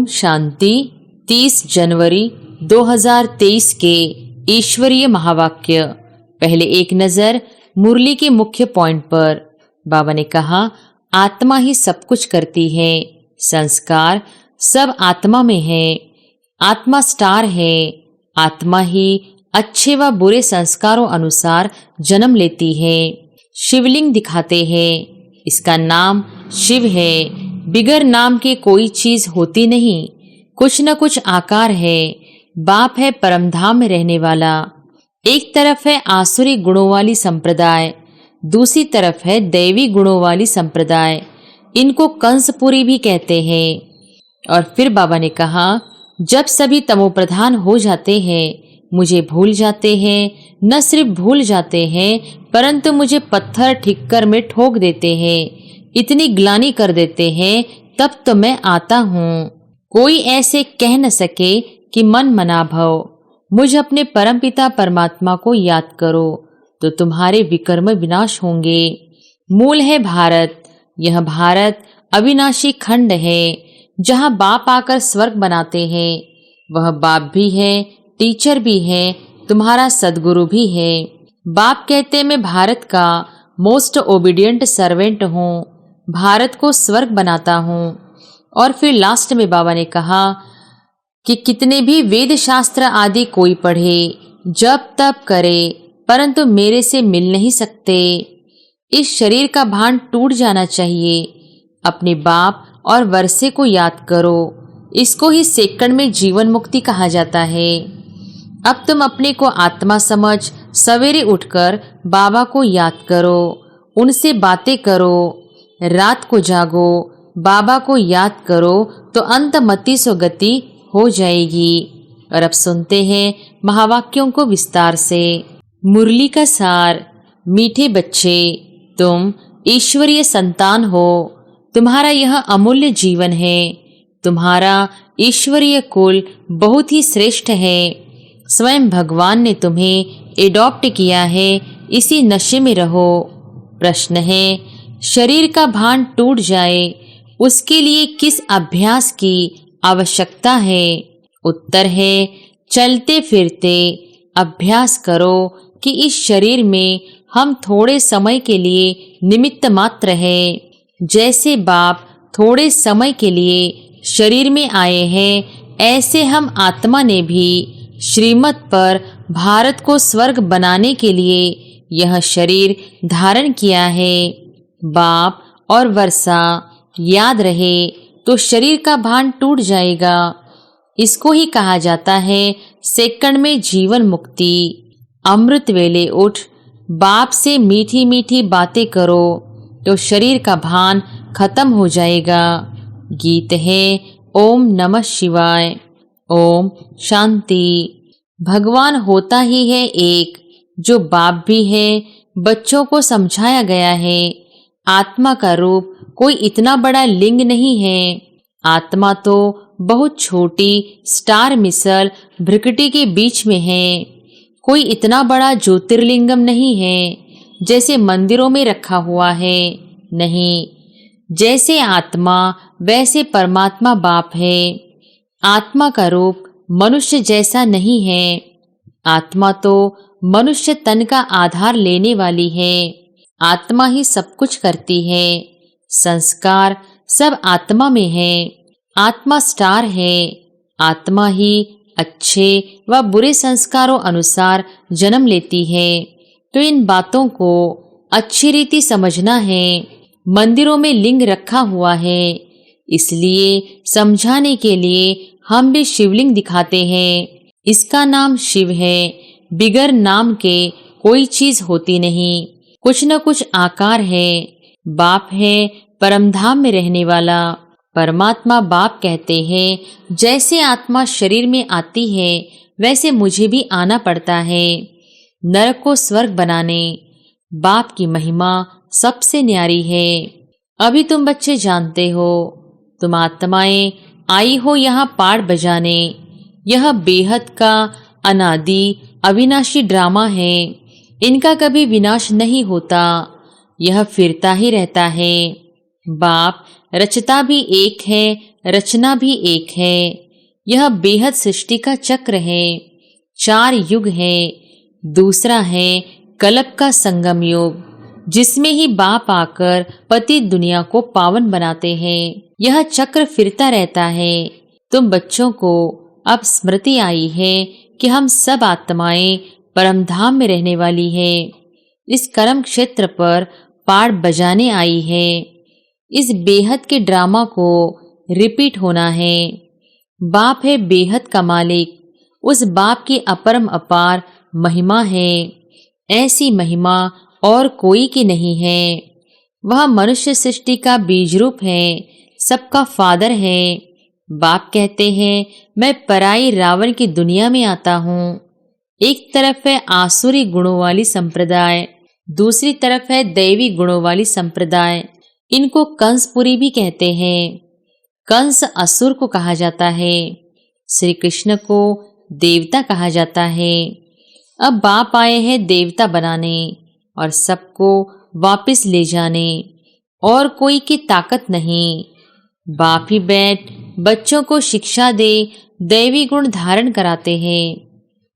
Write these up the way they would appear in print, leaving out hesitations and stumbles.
शांति। 30 जनवरी 2023 के ईश्वरीय महावाक्य। पहले एक नजर मुरली के मुख्य पॉइंट पर। बाबा ने कहा, आत्मा ही सब कुछ करती है। संस्कार सब आत्मा में है। आत्मा स्टार है। आत्मा ही अच्छे व बुरे संस्कारों अनुसार जन्म लेती है। शिवलिंग दिखाते हैं। इसका नाम शिव है। बिगर नाम के कोई चीज होती नहीं। कुछ न कुछ आकार है। बाप है परमधाम में रहने वाला। एक तरफ है आसुरी गुणों वाली संप्रदाय, दूसरी तरफ है दैवी गुणों वाली संप्रदाय। इनको कंसपुरी भी कहते हैं। और फिर बाबा ने कहा, जब सभी तमोप्रधान हो जाते हैं, मुझे भूल जाते हैं, न सिर्फ भूल जाते हैं परंतु मुझे पत्थर ठिक्कर में ठोक देते हैं, इतनी ग्लानि कर देते हैं, तब तो मैं आता हूँ। कोई ऐसे कह न सके कि मन मना भव। मुझ अपने परमपिता परमात्मा को याद करो तो तुम्हारे विकर्म विनाश होंगे। मूल है भारत। यह भारत अविनाशी खंड है जहाँ बाप आकर स्वर्ग बनाते हैं। वह बाप भी है, टीचर भी है, तुम्हारा सदगुरु भी है। बाप कहते मैं भारत का मोस्ट ओबीडियंट सर्वेंट हूँ, भारत को स्वर्ग बनाता हूँ। और फिर लास्ट में बाबा ने कहा कि कितने भी वेद शास्त्र आदि कोई पढ़े, जप तप करे, परंतु मेरे से मिल नहीं सकते। इस शरीर का भान टूट जाना चाहिए। अपने बाप और वर्षे को याद करो। इसको ही सेकंड में जीवन मुक्ति कहा जाता है। अब तुम अपने को आत्मा समझ सवेरे उठकर बाबा को याद करो, उनसे बातें करो, रात को जागो, बाबा को याद करो तो अंतमति सो गति हो जाएगी। और अब सुनते हैं महावाक्यों को विस्तार से। मुरली का सार। मीठे बच्चे, तुम ईश्वरीय संतान हो। तुम्हारा यह अमूल्य जीवन है। तुम्हारा ईश्वरीय कुल बहुत ही श्रेष्ठ है। स्वयं भगवान ने तुम्हें एडॉप्ट किया है। इसी नशे में रहो। प्रश्न है, शरीर का भान टूट जाए उसके लिए किस अभ्यास की आवश्यकता है? उत्तर है, चलते फिरते अभ्यास करो कि इस शरीर में हम थोड़े समय के लिए निमित्त मात्र है। जैसे बाप थोड़े समय के लिए शरीर में आए हैं, ऐसे हम आत्मा ने भी श्रीमत पर भारत को स्वर्ग बनाने के लिए यह शरीर धारण किया है। बाप और वर्षा याद रहे तो शरीर का भान टूट जाएगा। इसको ही कहा जाता है सेकंड में जीवन मुक्ति। अमृत वेले उठ बाप से मीठी मीठी बातें करो तो शरीर का भान खत्म हो जाएगा। गीत है ओम नमः शिवाय। ओम शांति। भगवान होता ही है एक, जो बाप भी है। बच्चों को समझाया गया है आत्मा का रूप कोई इतना बड़ा लिंग नहीं है। आत्मा तो बहुत छोटी स्टार मिसल भ्रकटी के बीच में है। कोई इतना बड़ा ज्योतिर्लिंगम नहीं है जैसे मंदिरों में रखा हुआ है। नहीं, जैसे आत्मा वैसे परमात्मा बाप है। आत्मा का रूप मनुष्य जैसा नहीं है। आत्मा तो मनुष्य तन का आधार लेने वाली है। आत्मा ही सब कुछ करती है। संस्कार सब आत्मा में है। आत्मा स्टार है। आत्मा ही अच्छे व बुरे संस्कारों अनुसार जन्म लेती है। तो इन बातों को अच्छी रीति समझना है। मंदिरों में लिंग रखा हुआ है, इसलिए समझाने के लिए हम भी शिवलिंग दिखाते हैं। इसका नाम शिव है। बिगर नाम के कोई चीज होती नहीं। कुछ न कुछ आकार है। बाप है परमधाम में रहने वाला। परमात्मा बाप कहते हैं, जैसे आत्मा शरीर में आती है वैसे मुझे भी आना पड़ता है नरक को स्वर्ग बनाने। बाप की महिमा सबसे न्यारी है। अभी तुम बच्चे जानते हो, तुम आत्माएं आई हो यहाँ पाठ बजाने। यह बेहद का अनादि अविनाशी ड्रामा है। इनका कभी विनाश नहीं होता। यह फिरता ही रहता है। बाप रचता भी एक है, रचना भी एक है। यह बेहद सृष्टि का चक्र है। 4 युग है। दूसरा है कल्प का संगम युग, जिसमें ही बाप आकर पति दुनिया को पावन बनाते हैं। यह चक्र फिरता रहता है। तुम बच्चों को अब स्मृति आई है कि हम सब आत्माएं परमधाम में रहने वाली है। इस कर्म क्षेत्र पर पाठ बजाने आई है। इस बेहद के ड्रामा को रिपीट होना है। बाप है बेहद का मालिक। उस बाप की अपरम अपार महिमा है। ऐसी महिमा और कोई की नहीं है। वह मनुष्य सृष्टि का बीज रूप है, सबका फादर है। बाप कहते हैं, मैं पराई रावण की दुनिया में आता हूँ। एक तरफ है आसुरी गुणों वाली संप्रदाय, दूसरी तरफ है दैवी गुणों वाली संप्रदाय। इनको कंसपुरी भी कहते हैं। कंस असुर को कहा जाता है, श्री कृष्ण को देवता कहा जाता है। अब बाप आए हैं देवता बनाने और सबको वापस ले जाने, और कोई की ताकत नहीं। बाप ही बैठ बच्चों को शिक्षा दे दैवी गुण धारण कराते हैं।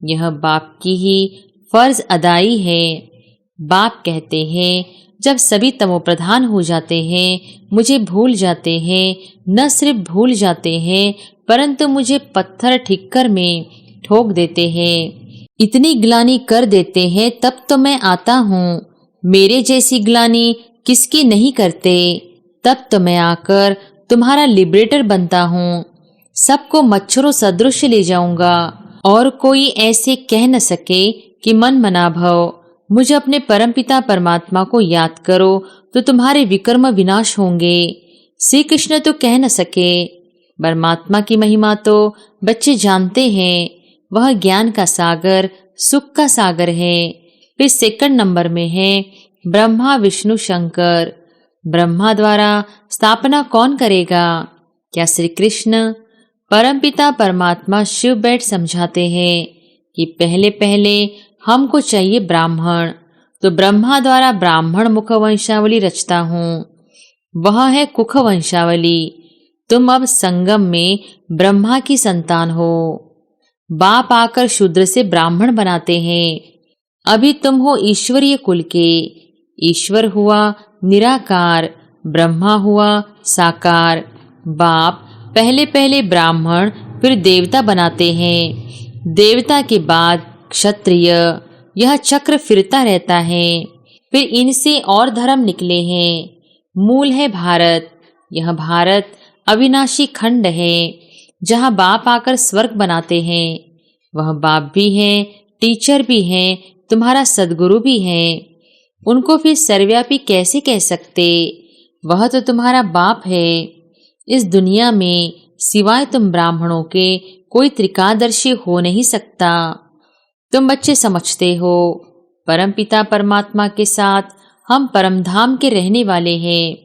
यह बाप की ही फर्ज अदाई है। बाप कहते हैं, जब सभी तमोप्रधान हो जाते हैं, मुझे भूल जाते हैं, न सिर्फ भूल जाते हैं परंतु मुझे पत्थर ठिक्कर में ठोक देते हैं। इतनी ग्लानि कर देते हैं तब तो मैं आता हूँ। मेरे जैसी ग्लानि किसकी नहीं करते, तब तो मैं आकर तुम्हारा लिबरेटर बनता हूँ। सबको मच्छरों सदृश ले जाऊंगा और कोई ऐसे कह न सके कि मन मना भव। मुझे अपने परमपिता परमात्मा को याद करो तो तुम्हारे विकर्म विनाश होंगे। श्री कृष्ण तो कह न सके। परमात्मा की महिमा तो बच्चे जानते हैं। वह ज्ञान का सागर, सुख का सागर है। फिर सेकंड नंबर में है ब्रह्मा विष्णु शंकर। ब्रह्मा द्वारा स्थापना कौन करेगा? क्या श्री कृष्ण? परमपिता परमात्मा शिव बैठ समझाते हैं कि पहले पहले हमको चाहिए ब्राह्मण, तो ब्रह्मा द्वारा ब्राह्मण मुख वंशावली रचता हूँ। वह है कुख वंशावली। तुम अब संगम में ब्रह्मा की संतान हो। बाप आकर शूद्र से ब्राह्मण बनाते हैं। अभी तुम हो ईश्वरीय कुल के। ईश्वर हुआ निराकार, ब्रह्मा हुआ साकार। बाप पहले पहले ब्राह्मण फिर देवता बनाते हैं। देवता के बाद क्षत्रिय। यह चक्र फिरता रहता है। फिर इनसे और धर्म निकले हैं। मूल है भारत। यह भारत अविनाशी खंड है, जहाँ बाप आकर स्वर्ग बनाते हैं। वह बाप भी हैं, टीचर भी हैं, तुम्हारा सदगुरु भी हैं। उनको फिर सर्वव्यापी कैसे कह सकते? वह तो तुम्हारा बाप है। इस दुनिया में सिवाय तुम ब्राह्मणों के कोई त्रिकादर्शी हो नहीं सकता। तुम बच्चे समझते हो, परमपिता परमात्मा के साथ हम परमधाम के रहने वाले हैं।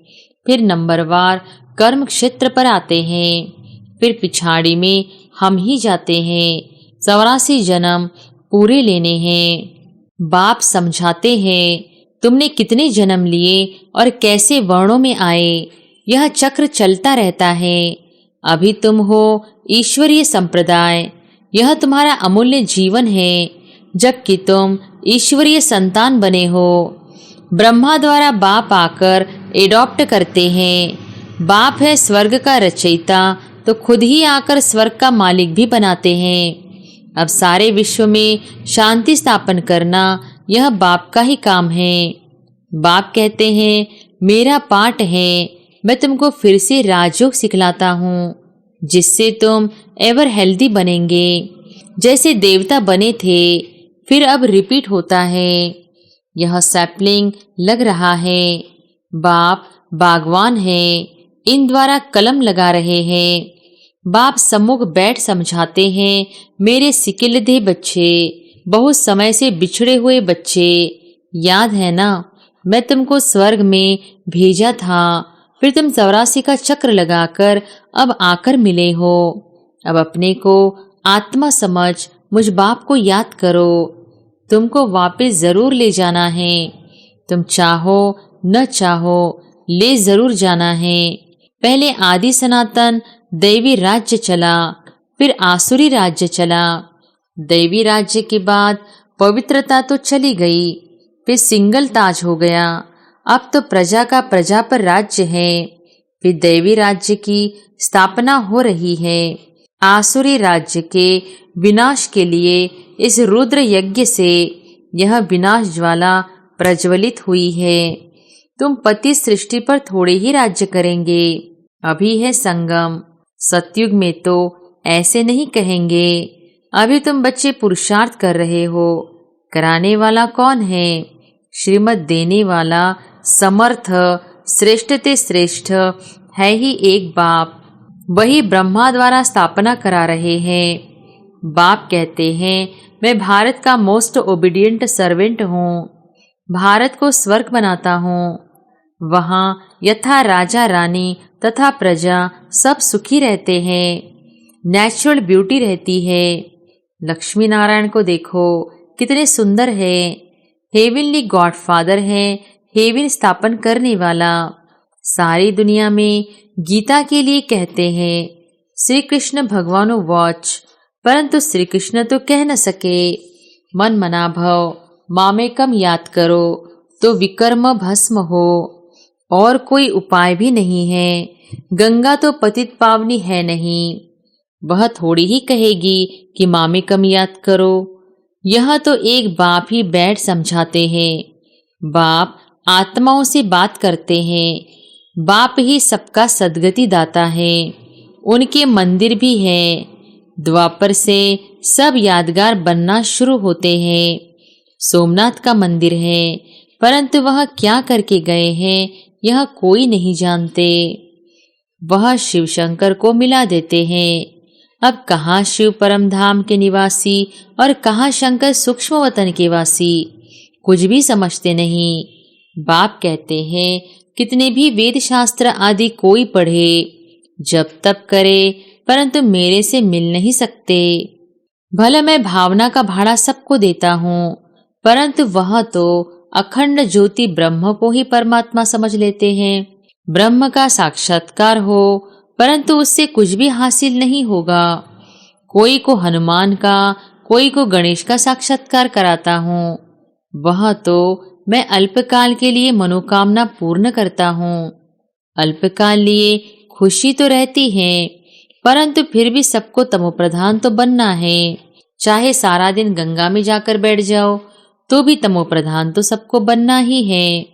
फिर नंबरवार कर्म क्षेत्र पर आते हैं। फिर पिछाड़ी में हम ही जाते हैं। 84 जन्म पूरे लेने हैं। बाप समझाते हैं, तुमने कितने जन्म लिए और कैसे वर्णों में आए। यह चक्र चलता रहता है। अभी तुम हो ईश्वरीय संप्रदाय। यह तुम्हारा अमूल्य जीवन है, जबकि तुम ईश्वरीय संतान बने हो। ब्रह्मा द्वारा बाप आकर एडॉप्ट करते हैं। बाप है स्वर्ग का रचयिता, तो खुद ही आकर स्वर्ग का मालिक भी बनाते हैं। अब सारे विश्व में शांति स्थापन करना यह बाप का ही काम है। बाप कहते हैं, मेरा पाठ है, मैं तुमको फिर से राजयोग सिखलाता हूँ, जिससे तुम एवर हेल्दी बनेंगे। जैसे देवता बने थे, फिर अब रिपीट होता है। यह सैपलिंग लग रहा है। बाप बागवान है, इन द्वारा कलम लगा रहे हैं। बाप सम्मुख बैठ समझाते हैं, मेरे सिकिलधे बच्चे, बहुत समय से बिछड़े हुए बच्चे, याद है ना? मैं तुमको स्वर्ग में भेजा था, फिर तुम 84 का चक्र लगाकर अब आकर मिले हो। अब अपने को आत्मा समझ मुझ बाप को याद करो। तुमको वापस जरूर ले जाना है। तुम चाहो न चाहो ले जरूर जाना है। पहले आदि सनातन दैवी राज्य चला, फिर आसुरी राज्य चला। दैवी राज्य के बाद पवित्रता तो चली गई, फिर सिंगल ताज हो गया। अब तो प्रजा का प्रजा पर राज्य है। फिर दैवी राज्य की स्थापना हो रही है। आसुरी राज्य के विनाश के लिए इस रुद्र यज्ञ से यह विनाश ज्वाला प्रज्वलित हुई है। तुम पति सृष्टि पर थोड़े ही राज्य करेंगे। अभी है संगम, सतयुग में तो ऐसे नहीं कहेंगे। अभी तुम बच्चे पुरुषार्थ कर रहे हो। कराने वाला कौन है? श्रीमत देने वाला समर्थ श्रेष्ठ ते श्रेष्ठ है ही एक बाप। वही ब्रह्मा द्वारा स्थापना करा रहे हैं। बाप कहते हैं, मैं भारत का मोस्ट ओबीडियंट सर्वेंट हूँ। भारत को स्वर्ग बनाता हूँ। वहाँ यथा राजा रानी तथा प्रजा सब सुखी रहते हैं। नेचुरल ब्यूटी रहती है। लक्ष्मी नारायण को देखो, कितने सुंदर है। हेवनली गॉडफादर है, हेवन स्थापन करने वाला। सारी दुनिया में गीता के लिए कहते हैं श्री कृष्ण भगवानो वॉच, परंतु श्री कृष्ण तो कह न सके। मन मना भव मामेकम याद करो तो विकर्म भस्म हो। और कोई उपाय भी नहीं है। गंगा तो पतित पावनी है नहीं। वह थोड़ी ही कहेगी कि मामेकम याद करो। यह तो एक बाप ही बैठ समझाते हैं। बाप आत्माओं से बात करते हैं। बाप ही सबका सद्गति दाता है। उनके मंदिर भी है। द्वापर से सब यादगार बनना शुरू होते हैं। सोमनाथ का मंदिर है, परंतु वह क्या करके गए हैं यह कोई नहीं जानते। वह शिव शंकर को मिला देते हैं। अब कहाँ शिव परम धाम के निवासी और कहाँ शंकर सूक्ष्म वतन के वासी, कुछ भी समझते नहीं। बाप कहते हैं, कितने भी वेद शास्त्र आदि कोई पढ़े, जब तप करे, परंतु मेरे से मिल नहीं सकते। भले मैं भावना का भाड़ा सबको देता हूँ, परंतु वह तो अखंड ज्योति ब्रह्म को ही परमात्मा समझ लेते हैं। ब्रह्म का साक्षात्कार हो, परंतु उससे कुछ भी हासिल नहीं होगा। कोई को हनुमान का, कोई को गणेश का साक्षात्कार कराता हूँ। वह तो मैं अल्पकाल के लिए मनोकामना पूर्ण करता हूँ। अल्पकाल लिए खुशी तो रहती है, परंतु फिर भी सबको तमोप्रधान तो बनना है। चाहे सारा दिन गंगा में जाकर बैठ जाओ तो भी तमोप्रधान तो सबको बनना ही है।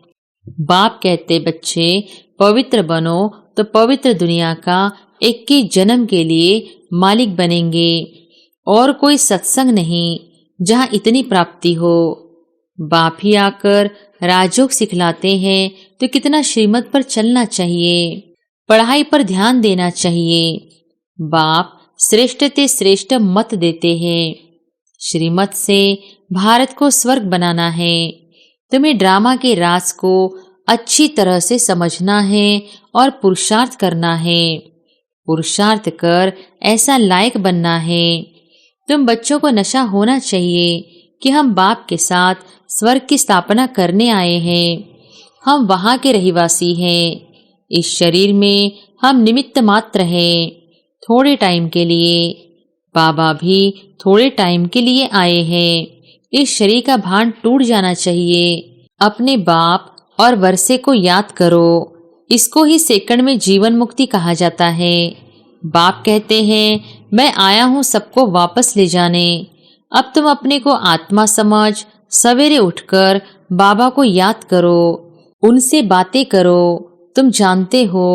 बाप कहते, बच्चे पवित्र बनो तो पवित्र दुनिया का 21 जन्म के लिए मालिक बनेंगे। और कोई सत्संग नहीं जहाँ इतनी प्राप्ति हो। बाप ही आकर राजयोग सिखलाते हैं तो कितना श्रीमत पर चलना चाहिए, पढ़ाई पर ध्यान देना चाहिए। बाप श्रेष्ठ ते श्रेष्ठ मत देते हैं। श्रीमत से भारत को स्वर्ग बनाना है। तुम्हें ड्रामा के राज को अच्छी तरह से समझना है और पुरुषार्थ करना है। पुरुषार्थ कर ऐसा लायक बनना है। तुम बच्चों को नशा होना चाहिए कि हम बाप के साथ स्वर्ग की स्थापना करने आए हैं। हम वहाँ के रहिवासी हैं। इस शरीर में हम निमित्त मात्र हैं, थोड़े टाइम के लिए। बाबा भी थोड़े टाइम के लिए आए हैं। इस शरीर का भान टूट जाना चाहिए। अपने बाप और वर्षे को याद करो। इसको ही सेकंड में जीवन मुक्ति कहा जाता है। बाप कहते हैं, मैं आया हूँ सबको वापस ले जाने। अब तुम अपने को आत्मा समझ सवेरे उठकर बाबा को याद करो, उनसे बातें करो। तुम जानते हो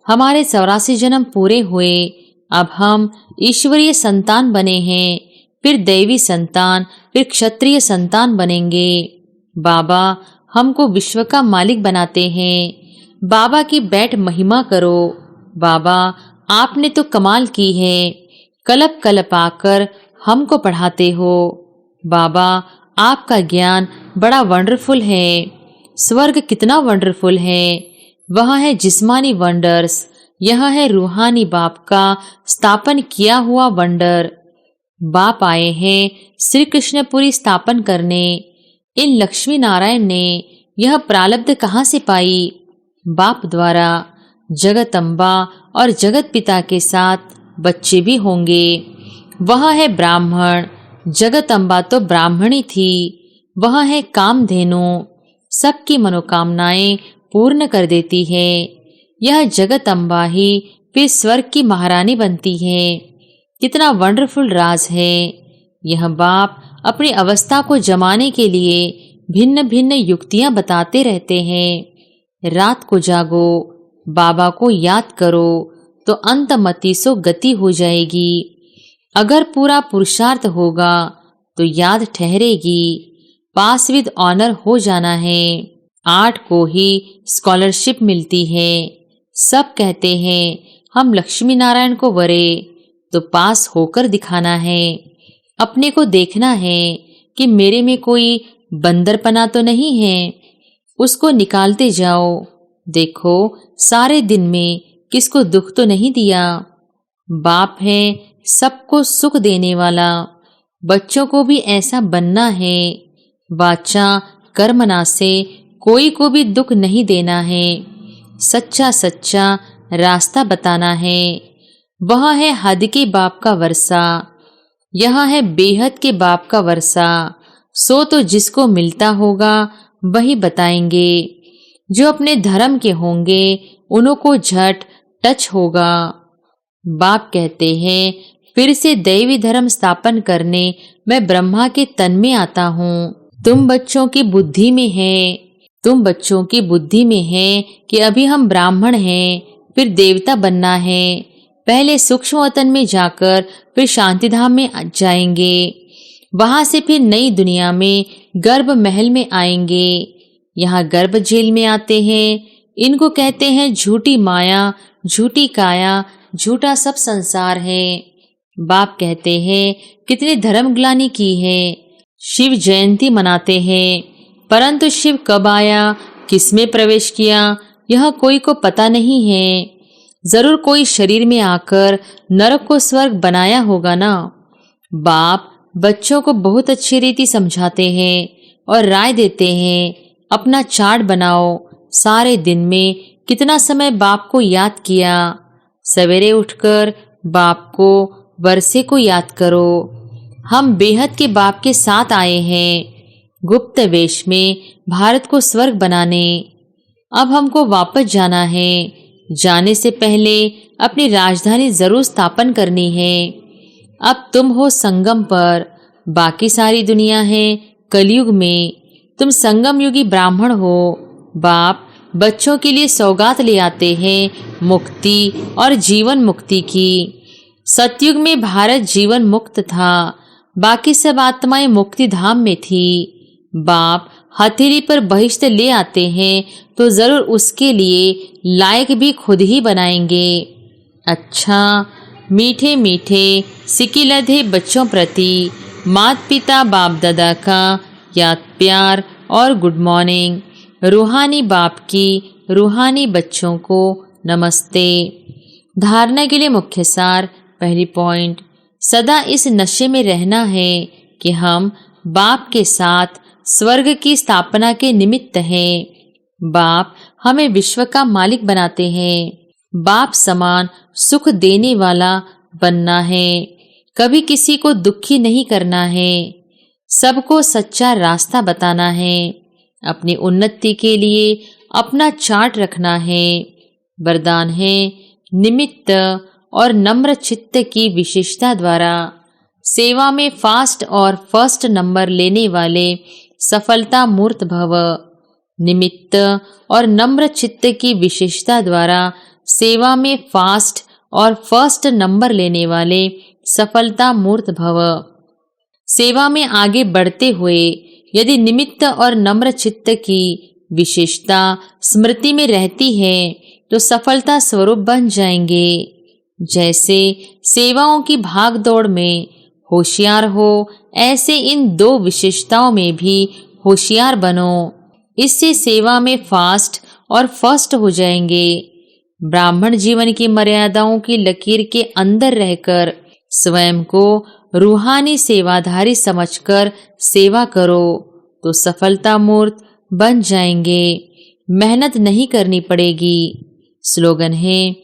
हमारे 84 जन्म पूरे हुए। अब हम ईश्वरीय संतान बने हैं, फिर दैवी संतान, फिर क्षत्रिय संतान बनेंगे। बाबा हमको विश्व का मालिक बनाते हैं। बाबा की बैठ महिमा करो। बाबा आपने तो कमाल की है। कलप कलप आकर हमको पढ़ाते हो। बाबा आपका ज्ञान बड़ा वंडरफुल है। स्वर्ग कितना वंडरफुल है। वह है जिस्मानी वंडर्स, यह है रूहानी बाप का स्थापन किया हुआ वंडर। बाप आए हैं श्री कृष्णपुरी स्थापन करने। इन लक्ष्मी नारायण ने यह प्रारब्ध कहाँ से पाई? बाप द्वारा। जगदम्बा और जगत पिता के साथ बच्चे भी होंगे। वह है ब्राह्मण। जगदम्बा तो ब्राह्मणी थी। वह है कामधेनु, सबकी मनोकामनाएं पूर्ण कर देती है। यह जगदम्बा ही फिर स्वर्ग की महारानी बनती है। कितना वंडरफुल राज है। यह बाप अपनी अवस्था को जमाने के लिए भिन्न भिन्न युक्तियां बताते रहते हैं। रात को जागो, बाबा को याद करो तो अंतमति सो गति हो जाएगी। अगर पूरा पुरुषार्थ होगा तो याद ठहरेगी। पास विद ऑनर हो जाना है। 8 को ही स्कॉलरशिप मिलती है। सब कहते हैं हम लक्ष्मी नारायण को वरे, तो पास होकर दिखाना है। अपने को देखना है कि मेरे में कोई बंदरपना तो नहीं है। उसको निकालते जाओ। देखो सारे दिन में किसको दुख तो नहीं दिया। बाप है सबको सुख देने वाला। बच्चों को भी ऐसा बनना है। वाचा कर्मणा से कोई को भी दुख नहीं देना है। सच्चा सच्चा रास्ता बताना है। वह है हद के बाप का वर्षा। यह है बेहद के बाप का वर्षा। सो तो जिसको मिलता होगा वही बताएंगे। जो अपने धर्म के होंगे उन्हों को झट टच होगा। बाप कहते हैं फिर से दैवी धर्म स्थापन करने मैं ब्रह्मा के तन में आता हूँ। तुम बच्चों की बुद्धि में है कि अभी हम ब्राह्मण हैं, फिर देवता बनना है। पहले सूक्ष्म वतन में जाकर फिर शांतिधाम में जाएंगे। वहां से फिर नई दुनिया में गर्भ महल में आएंगे। यहाँ गर्भ जेल में आते हैं। इनको कहते हैं झूठी माया, झूठी काया, झूठा सब संसार है। बाप कहते हैं कितनी धर्म ग्लानि की है। शिव जयंती मनाते हैं, परंतु शिव कब आया, किसमें प्रवेश किया, यह कोई को पता नहीं है। जरूर कोई शरीर में आकर नरक को स्वर्ग बनाया होगा ना। बाप बच्चों को बहुत अच्छी रीति समझाते हैं और राय देते हैं अपना चार्ट बनाओ। सारे दिन में कितना समय बाप को याद किया। सवेरे उठकर बाप को, वर्षे को याद करो। हम बेहद के बाप के साथ आए हैं गुप्त वेश में भारत को स्वर्ग बनाने। अब हमको वापस जाना है। जाने से पहले अपनी राजधानी जरूर स्थापन करनी है। अब तुम हो संगम पर, बाकी सारी दुनिया है कलयुग में। तुम संगम युगी ब्राह्मण हो। बाप बच्चों के लिए सौगात ले आते हैं मुक्ति और जीवन मुक्ति की। सतयुग में भारत जीवन मुक्त था, बाकी सब आत्माएं मुक्ति धाम में थी। बाप हथेली पर बहिष्ठ ले आते हैं तो जरूर उसके लिए लायक भी खुद ही बनाएंगे। अच्छा, मीठे मीठे सिकिलधे बच्चों प्रति माता पिता बाप दादा का याद प्यार और गुड मॉर्निंग। रूहानी बाप की रूहानी बच्चों को नमस्ते। धारणा के लिए मुख्य सार। पहली पॉइंट, सदा इस नशे में रहना है कि हम बाप के साथ स्वर्ग की स्थापना के निमित्त हैं। बाप हमें विश्व का मालिक बनाते हैं। बाप समान सुख देने वाला बनना है। कभी किसी को दुखी नहीं करना है। सबको सच्चा रास्ता बताना है। अपनी उन्नति के लिए अपना चार्ट रखना है। वरदान है निमित्त और नम्र चित्त की विशेषता द्वारा सेवा में फास्ट और फर्स्ट नंबर लेने वाले सफलता मूर्त भव। निमित्त और नम्र चित्त की विशेषता द्वारा सेवा में फास्ट और फर्स्ट नंबर लेने वाले सफलता मूर्त भव। सेवा में आगे बढ़ते हुए यदि निमित्त और नम्र चित्त की विशेषता स्मृति में रहती है तो सफलता स्वरूप बन जाएंगे। जैसे सेवाओं की भागदौड़ में होशियार हो, ऐसे इन 2 विशेषताओं में भी होशियार बनो। इससे सेवा में फास्ट और फर्स्ट हो जाएंगे। ब्राह्मण जीवन की मर्यादाओं की लकीर के अंदर रहकर स्वयं को रूहानी सेवाधारी समझकर सेवा करो तो सफलता मूर्त बन जाएंगे। मेहनत नहीं करनी पड़ेगी। स्लोगन है,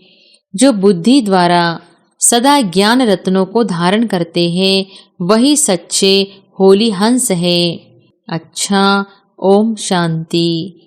जो बुद्धि द्वारा सदा ज्ञान रत्नों को धारण करते हैं वही सच्चे होली हंस है। अच्छा, ओम शांति।